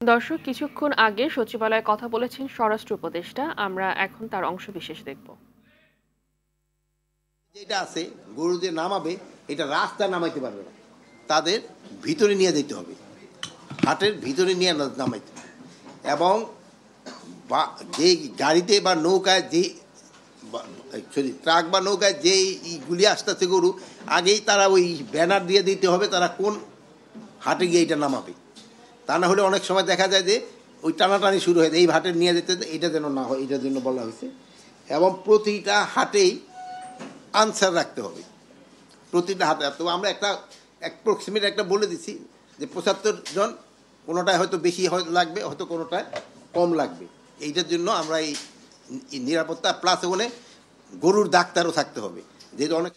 দর্শক, কিছুক্ষণ আগে সচিবালয়ে কথা বলেছেন স্বরাষ্ট্র উপদেষ্টা। আমরা এখন তার অংশবিশেষ দেখব। যেটা আছে গরু যে নামাবে এটা রাস্তায় নামাইতে পারবে না, তাদের ভিতরে নিয়ে যেতে হবে, হাটের ভিতরে নিয়ে নামাইতে হবে। এবং যে গাড়িতে বা নৌকায় যে সরি ট্রাক বা নৌকায় যে গুলি আসতেছে গরু, আগেই তারা ওই ব্যানার দিয়ে দিতে হবে তারা কোন হাটে গিয়ে এটা নামাবে। তা না হলে অনেক সময় দেখা যায় যে ওই টানাটানি শুরু হয়ে যায়, এই হাটে নিয়ে যেতে, এটা যেন না হয়, এটার জন্য বলা হয়েছে। এবং প্রতিটা হাটেই আনসার রাখতে হবে, প্রতিটা হাতে। তো আমরা একটা অ্যাপ্রক্সিমেট একটা বলে দিচ্ছি যে ৭৫ জন, কোনোটায় হয়তো বেশি লাগবে, হয়তো কোনোটায় কম লাগবে। এইটার জন্য আমরা এই নিরাপত্তা প্লাস ওখানে গরুর ডাক্তারও থাকতে হবে, যেহেতু অনেক